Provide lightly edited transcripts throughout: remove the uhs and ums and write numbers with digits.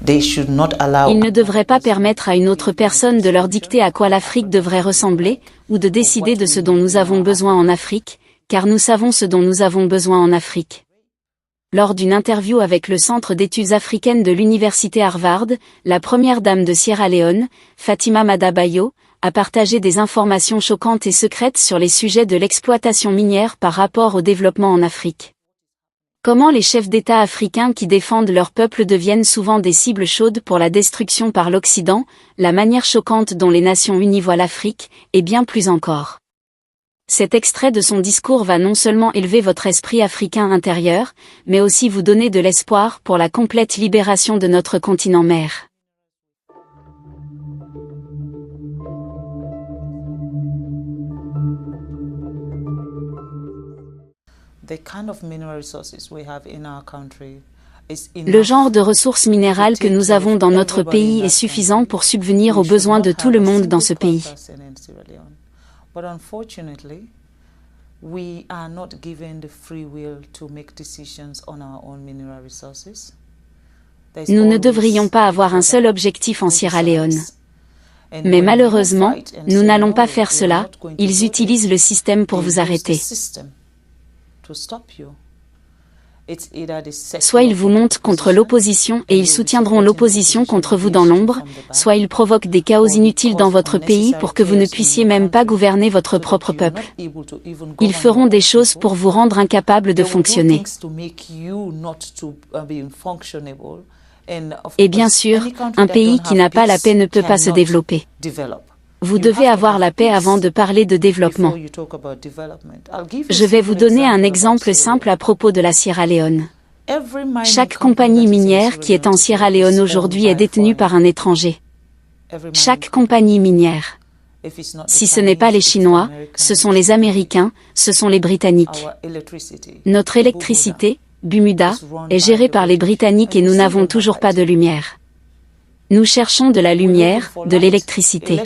Ils ne devraient pas permettre à une autre personne de leur dicter à quoi l'Afrique devrait ressembler, ou de décider de ce dont nous avons besoin en Afrique, car nous savons ce dont nous avons besoin en Afrique. Lors d'une interview avec le Centre d'études africaines de l'Université Harvard, la première dame de Sierra Leone, Fatima Madabayo, a partagé des informations choquantes et secrètes sur les sujets de l'exploitation minière par rapport au développement en Afrique. Comment les chefs d'État africains qui défendent leur peuple deviennent souvent des cibles chaudes pour la destruction par l'Occident, la manière choquante dont les Nations Unies voient l'Afrique, et bien plus encore. Cet extrait de son discours va non seulement élever votre esprit africain intérieur, mais aussi vous donner de l'espoir pour la complète libération de notre continent mère. Le genre de ressources minérales que nous avons dans notre pays est suffisant pour subvenir aux besoins de tout le monde dans ce pays. Nous ne devrions pas avoir un seul objectif en Sierra Leone. Mais malheureusement, nous n'allons pas faire cela, ils utilisent le système pour vous arrêter. Soit ils vous montent contre l'opposition et ils soutiendront l'opposition contre vous dans l'ombre, soit ils provoquent des chaos inutiles dans votre pays pour que vous ne puissiez même pas gouverner votre propre peuple. Ils feront des choses pour vous rendre incapable de fonctionner. Et bien sûr, un pays qui n'a pas la paix ne peut pas se développer. Vous devez avoir la paix avant de parler de développement. Je vais vous donner un exemple simple à propos de la Sierra Leone. Chaque compagnie minière qui est en Sierra Leone aujourd'hui est détenue par un étranger. Chaque compagnie minière. Si ce n'est pas les Chinois, ce sont les Américains, ce sont les Britanniques. Notre électricité, Bumuda, est gérée par les Britanniques et nous n'avons toujours pas de lumière. Nous cherchons de la lumière, de l'électricité.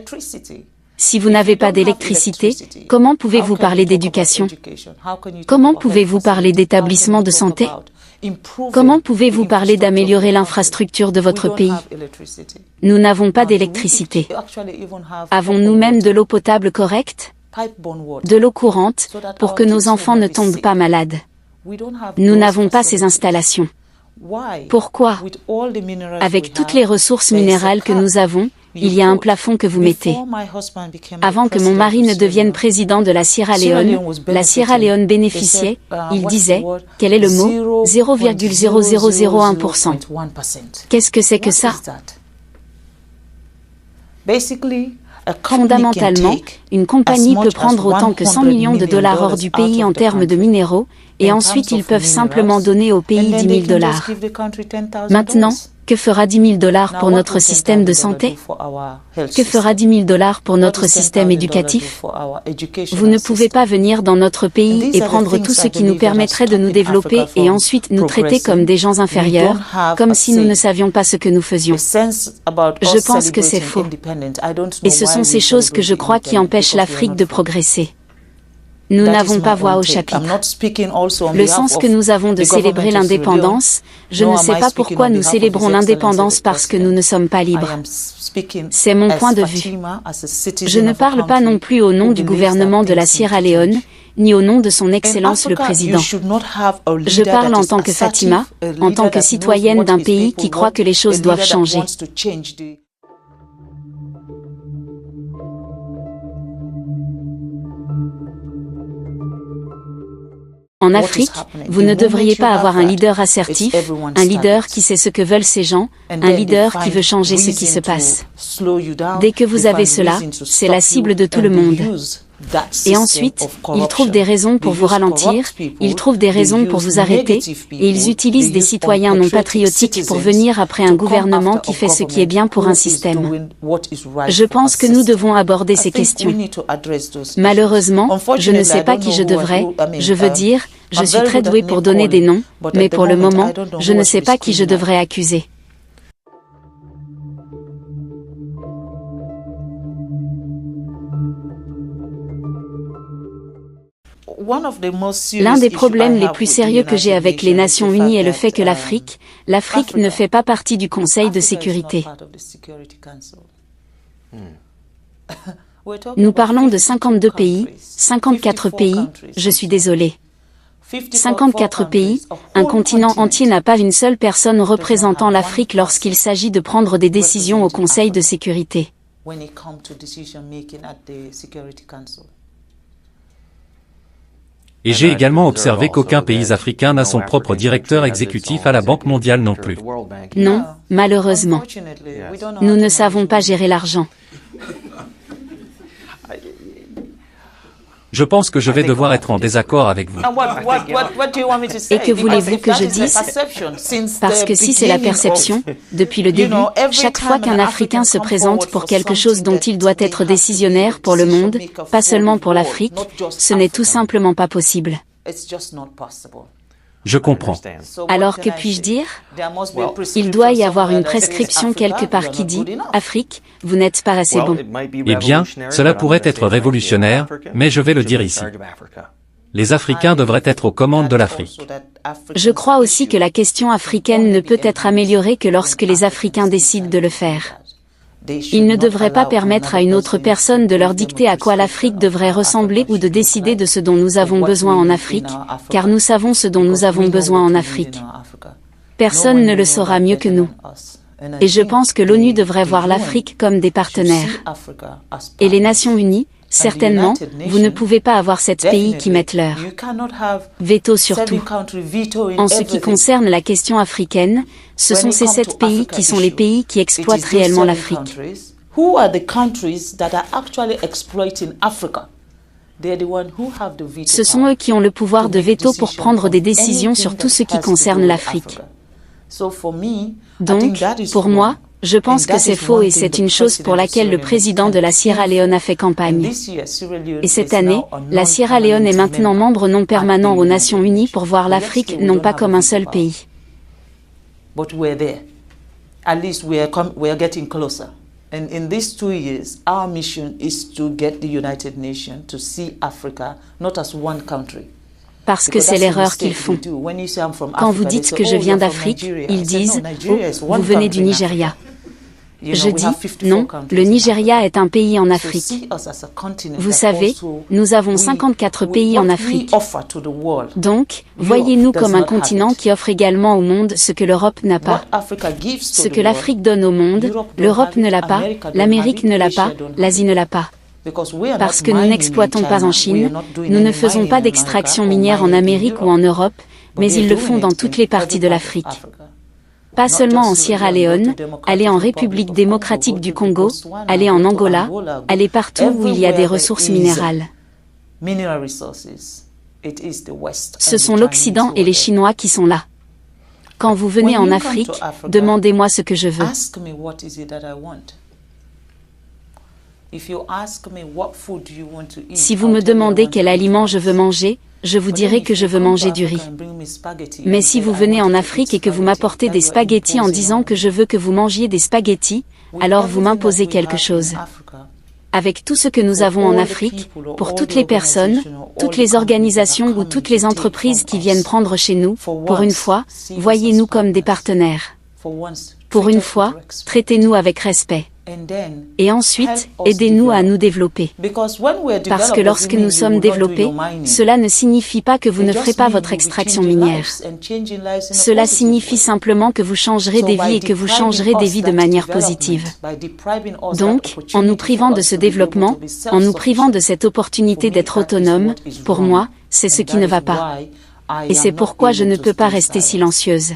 Si vous n'avez pas d'électricité, comment pouvez-vous parler d'éducation? Comment pouvez-vous parler d'établissement de santé? Comment pouvez-vous parler d'améliorer l'infrastructure de votre pays? Nous n'avons pas d'électricité. Avons-nous même de l'eau potable correcte? De l'eau courante, pour que nos enfants ne tombent pas malades? Nous n'avons pas ces installations. Pourquoi? Avec toutes les ressources minérales que nous avons, il y a un plafond que vous mettez. Avant que mon mari ne devienne président de la Sierra Leone bénéficiait, il disait, quel est le mot? 0,0001%. Qu'est-ce que c'est que ça? Fondamentalement, une compagnie peut prendre autant que 100 millions de dollars hors du pays en termes de minéraux, et ensuite ils peuvent simplement donner au pays 10 000 dollars. Maintenant, que fera 10 000 dollars pour notre système de santé? Que fera 10 000 dollars pour notre système éducatif? Vous ne pouvez pas venir dans notre pays et prendre tout ce qui nous permettrait de nous développer et ensuite nous traiter comme des gens inférieurs, comme si nous ne savions pas ce que nous faisions. Je pense que c'est faux. Et ce sont ces choses que je crois qui empêchent l'Afrique de progresser. Nous n'avons pas voix au chapitre. Le sens que nous avons de célébrer l'indépendance, je ne sais pas pourquoi nous célébrons l'indépendance parce que nous ne sommes pas libres. C'est mon point de vue. Je ne parle pas non plus au nom du gouvernement de la Sierra Leone, ni au nom de son Excellence le Président. Je parle en tant que Fatima, en tant que citoyenne d'un pays qui croit que les choses doivent changer. En Afrique, vous ne devriez pas avoir un leader assertif, un leader qui sait ce que veulent ces gens, un leader qui veut changer ce qui se passe. Dès que vous avez cela, c'est la cible de tout le monde. Et ensuite, ils trouvent des raisons pour vous ralentir, ils trouvent des raisons pour vous arrêter, et ils utilisent des citoyens non patriotiques pour venir après un gouvernement qui fait ce qui est bien pour un système. Je pense que nous devons aborder ces questions. Malheureusement, je ne sais pas qui je devrais, je veux dire, je suis très douée pour donner des noms, mais pour le moment, je ne sais pas qui je devrais accuser. L'un des problèmes les plus sérieux que j'ai avec les Nations Unies est le fait que l'Afrique ne fait pas partie du Conseil de sécurité. Nous parlons de 52 pays, 54 pays, je suis désolé. 54 pays, un continent entier n'a pas une seule personne représentant l'Afrique lorsqu'il s'agit de prendre des décisions au Conseil de sécurité. Et j'ai également observé qu'aucun pays africain n'a son propre directeur exécutif à la Banque mondiale non plus. Non, malheureusement. Nous ne savons pas gérer l'argent. Je pense que je vais devoir être en désaccord avec vous. Et que voulez-vous que je dise? Parce que si c'est la perception, depuis le début, chaque fois qu'un Africain se présente pour quelque chose dont il doit être décisionnaire pour le monde, pas seulement pour l'Afrique, ce n'est tout simplement pas possible. Je comprends. Alors que puis-je dire? Il doit y avoir une prescription quelque part qui dit « Afrique, vous n'êtes pas assez bon ». Eh bien, cela pourrait être révolutionnaire, mais je vais le dire ici. Les Africains devraient être aux commandes de l'Afrique. Je crois aussi que la question africaine ne peut être améliorée que lorsque les Africains décident de le faire. Ils ne devraient pas permettre à une autre personne de leur dicter à quoi l'Afrique devrait ressembler ou de décider de ce dont nous avons besoin en Afrique, car nous savons ce dont nous avons besoin en Afrique. Personne ne le saura mieux que nous. Et je pense que l'ONU devrait voir l'Afrique comme des partenaires. Et les Nations Unies, certainement, vous ne pouvez pas avoir 7 pays qui mettent leur veto sur tout. En ce qui concerne la question africaine, ce sont ces 7 pays qui sont les pays qui exploitent réellement l'Afrique. Ce sont eux qui ont le pouvoir de veto pour prendre des décisions sur tout ce qui concerne l'Afrique. Donc, pour moi, je pense que c'est faux et c'est une chose pour laquelle le président de la Sierra Leone a fait campagne. Et cette année, la Sierra Leone est maintenant membre non permanent aux Nations Unies pour voir l'Afrique non pas comme un seul pays. And in these 2 years, our mission is to get the United Nations to see Africa not as one country. Parce que c'est l'erreur qu'ils font. Quand vous dites que je viens d'Afrique, ils disent « Oh, vous venez du Nigeria ». Je dis « Non, le Nigeria est un pays en Afrique. Vous savez, nous avons 54 pays en Afrique. Donc, voyez-nous comme un continent qui offre également au monde ce que l'Europe n'a pas. Ce que l'Afrique donne au monde, l'Europe ne l'a pas, l'Amérique ne l'a pas, l'Asie ne l'a pas. Parce que nous n'exploitons pas en Chine, nous ne faisons pas d'extraction minière en Amérique ou en Europe, mais ils le font dans toutes les parties de l'Afrique. Pas seulement en Sierra Leone, allez en République démocratique du Congo, allez en Angola, allez partout où il y a des ressources minérales. Ce sont l'Occident et les Chinois qui sont là. Quand vous venez en Afrique, demandez-moi ce que je veux. Si vous me demandez quel aliment je veux manger, je vous dirai que je veux manger du riz. Mais si vous venez en Afrique et que vous m'apportez des spaghettis en disant que je veux que vous mangiez des spaghettis, alors vous m'imposez quelque chose. Avec tout ce que nous avons en Afrique, pour toutes les personnes, toutes les organisations ou toutes les entreprises qui viennent prendre chez nous, pour une fois, voyez-nous comme des partenaires. Pour une fois, traitez-nous avec respect. Et ensuite, aidez-nous à nous développer. Parce que lorsque nous sommes développés, cela ne signifie pas que vous ne ferez pas votre extraction minière. Cela signifie simplement que vous changerez des vies et que vous changerez des vies de manière positive. Donc, en nous privant de ce développement, en nous privant de cette opportunité d'être autonome, pour moi, c'est ce qui ne va pas. Et c'est pourquoi je ne peux pas rester silencieuse.